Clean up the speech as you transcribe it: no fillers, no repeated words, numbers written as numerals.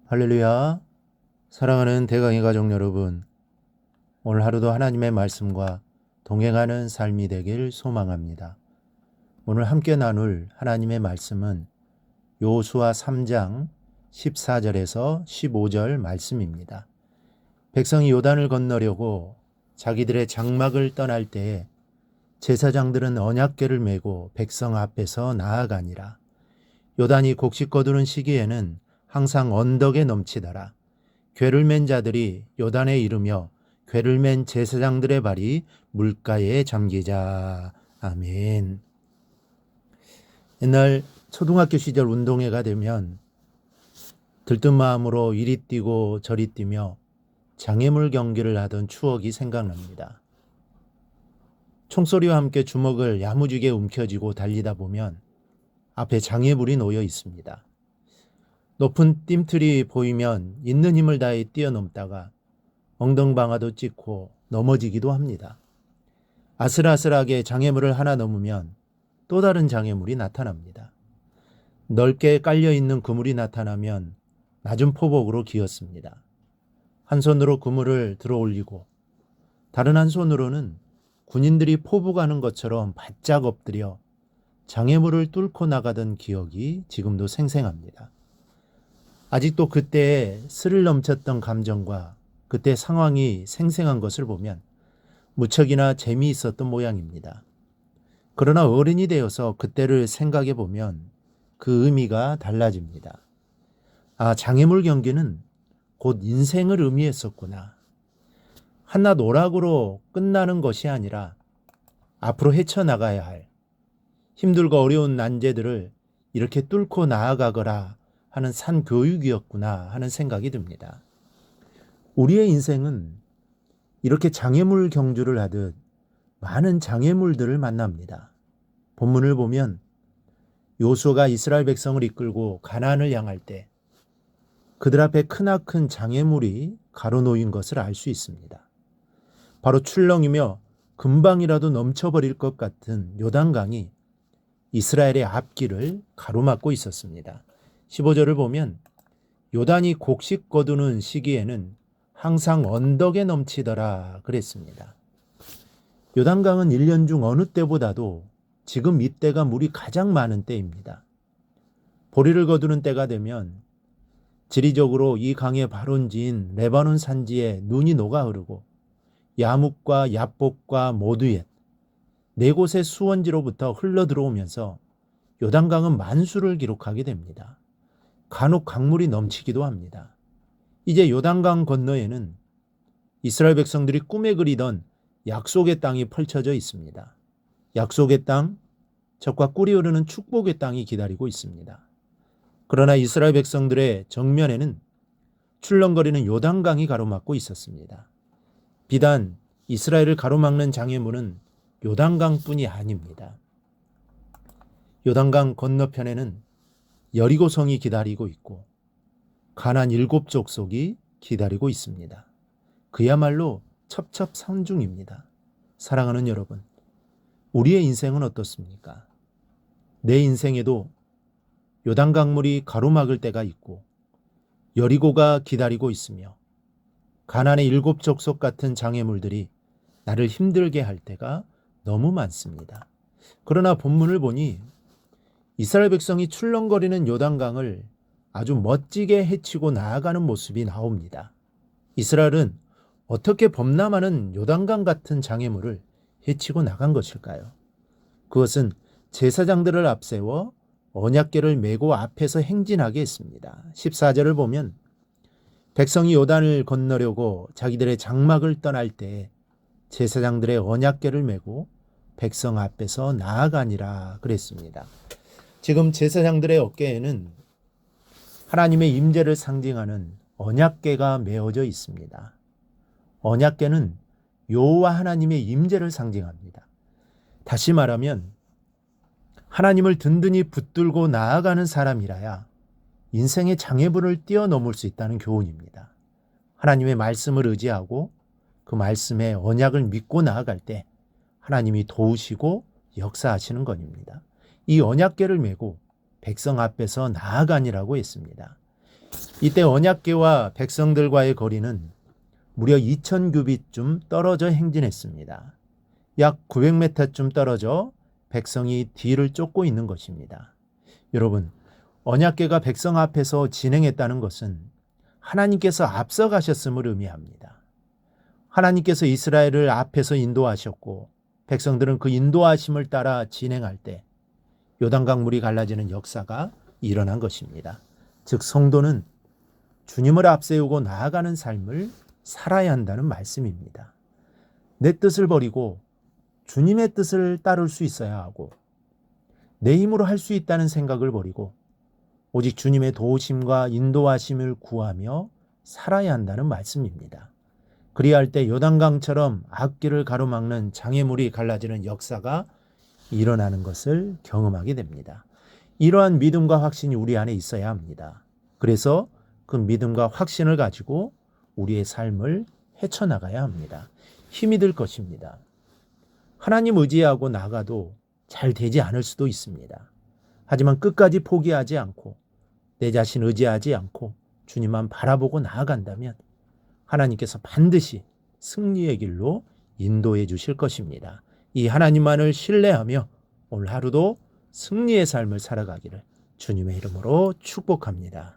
할렐루야. 사랑하는 대강의 가족 여러분, 오늘 하루도 하나님의 말씀과 동행하는 삶이 되길 소망합니다. 오늘 함께 나눌 하나님의 말씀은 여호수아 3장 14절에서 15절 말씀입니다. 백성이 요단을 건너려고 자기들의 장막을 떠날 때에 제사장들은 언약궤를 메고 백성 앞에서 나아가니라. 요단이 곡식 거두는 시기에는 항상 언덕에 넘치더라. 궤를 맨 자들이 요단에 이르며 궤를 맨 제사장들의 발이 물가에 잠기자. 아멘. 옛날 초등학교 시절 운동회가 되면 들뜬 마음으로 이리 뛰고 저리 뛰며 장애물 경기를 하던 추억이 생각납니다. 총소리와 함께 주먹을 야무지게 움켜쥐고 달리다 보면 앞에 장애물이 놓여 있습니다. 높은 뜀틀이 보이면 있는 힘을 다해 뛰어넘다가 엉덩방아도 찍고 넘어지기도 합니다. 아슬아슬하게 장애물을 하나 넘으면 또 다른 장애물이 나타납니다. 넓게 깔려있는 그물이 나타나면 낮은 포복으로 기었습니다. 한 손으로 그물을 들어 올리고 다른 한 손으로는 군인들이 포복하는 것처럼 바짝 엎드려 장애물을 뚫고 나가던 기억이 지금도 생생합니다. 아직도 그때의 스릴 넘쳤던 감정과 그때 상황이 생생한 것을 보면 무척이나 재미있었던 모양입니다. 그러나 어른이 되어서 그때를 생각해 보면 그 의미가 달라집니다. 장애물 경기는 곧 인생을 의미했었구나. 한낱 오락으로 끝나는 것이 아니라 앞으로 헤쳐나가야 할 힘들고 어려운 난제들을 이렇게 뚫고 나아가거라 하는 산 교육이었구나 하는 생각이 듭니다. 우리의 인생은 이렇게 장애물 경주를 하듯 많은 장애물들을 만납니다. 본문을 보면 여호수아가 이스라엘 백성을 이끌고 가나안을 향할 때 그들 앞에 크나큰 장애물이 가로놓인 것을 알 수 있습니다. 바로 출렁이며 금방이라도 넘쳐버릴 것 같은 요단강이 이스라엘의 앞길을 가로막고 있었습니다. 15절을 보면 요단이 곡식 거두는 시기에는 항상 언덕에 넘치더라 그랬습니다. 요단강은 1년 중 어느 때보다도 지금 이때가 물이 가장 많은 때입니다. 보리를 거두는 때가 되면 지리적으로 이 강의 발원지인 레바논 산지에 눈이 녹아 흐르고 야묵과 야복과 모두엣 네 곳의 수원지로부터 흘러 들어오면서 요단강은 만수를 기록하게 됩니다. 간혹 강물이 넘치기도 합니다. 이제 요단강 건너에는 이스라엘 백성들이 꿈에 그리던 약속의 땅이 펼쳐져 있습니다. 약속의 땅, 젖과 꿀이 흐르는 축복의 땅이 기다리고 있습니다. 그러나 이스라엘 백성들의 정면에는 출렁거리는 요단강이 가로막고 있었습니다. 비단 이스라엘을 가로막는 장애물은 요단강뿐이 아닙니다. 요단강 건너편에는 여리고성이 기다리고 있고 가나안 7족속이 기다리고 있습니다. 그야말로 첩첩산중입니다. 사랑하는 여러분, 우리의 인생은 어떻습니까? 내 인생에도 요단강물이 가로막을 때가 있고 여리고가 기다리고 있으며 가나안의 7족속 같은 장애물들이 나를 힘들게 할 때가 너무 많습니다. 그러나 본문을 보니 이스라엘 백성이 출렁거리는 요단강을 아주 멋지게 헤치고 나아가는 모습이 나옵니다. 이스라엘은 어떻게 범람하는 요단강 같은 장애물을 헤치고 나간 것일까요? 그것은 제사장들을 앞세워 언약궤를 메고 앞에서 행진하게 했습니다. 14절을 보면 백성이 요단을 건너려고 자기들의 장막을 떠날 때 제사장들의 언약궤를 메고 백성 앞에서 나아가니라 그랬습니다. 지금 제사장들의 어깨에는 하나님의 임재를 상징하는 언약궤가 메어져 있습니다. 언약궤는 여호와 하나님의 임재를 상징합니다. 다시 말하면 하나님을 든든히 붙들고 나아가는 사람이라야 인생의 장애물을 뛰어넘을 수 있다는 교훈입니다. 하나님의 말씀을 의지하고 그 말씀의 언약을 믿고 나아갈 때 하나님이 도우시고 역사하시는 것입니다. 이 언약궤를 메고 백성 앞에서 나아가니라고 했습니다. 이때 언약궤와 백성들과의 거리는 무려 2000규빗쯤 떨어져 행진했습니다. 약 900m쯤 떨어져 백성이 뒤를 쫓고 있는 것입니다. 여러분, 언약궤가 백성 앞에서 진행했다는 것은 하나님께서 앞서가셨음을 의미합니다. 하나님께서 이스라엘을 앞에서 인도하셨고 백성들은 그 인도하심을 따라 진행할 때 요단강 물이 갈라지는 역사가 일어난 것입니다. 즉 성도는 주님을 앞세우고 나아가는 삶을 살아야 한다는 말씀입니다. 내 뜻을 버리고 주님의 뜻을 따를 수 있어야 하고 내 힘으로 할 수 있다는 생각을 버리고 오직 주님의 도우심과 인도하심을 구하며 살아야 한다는 말씀입니다. 그리할 때 요단강처럼 앞길을 가로막는 장애물이 갈라지는 역사가 일어나는 것을 경험하게 됩니다. 이러한 믿음과 확신이 우리 안에 있어야 합니다. 그래서 그 믿음과 확신을 가지고 우리의 삶을 헤쳐나가야 합니다. 힘이 들 것입니다. 하나님 의지하고 나가도 잘 되지 않을 수도 있습니다. 하지만 끝까지 포기하지 않고 내 자신 의지하지 않고 주님만 바라보고 나아간다면 하나님께서 반드시 승리의 길로 인도해 주실 것입니다. 이 하나님만을 신뢰하며 오늘 하루도 승리의 삶을 살아가기를 주님의 이름으로 축복합니다.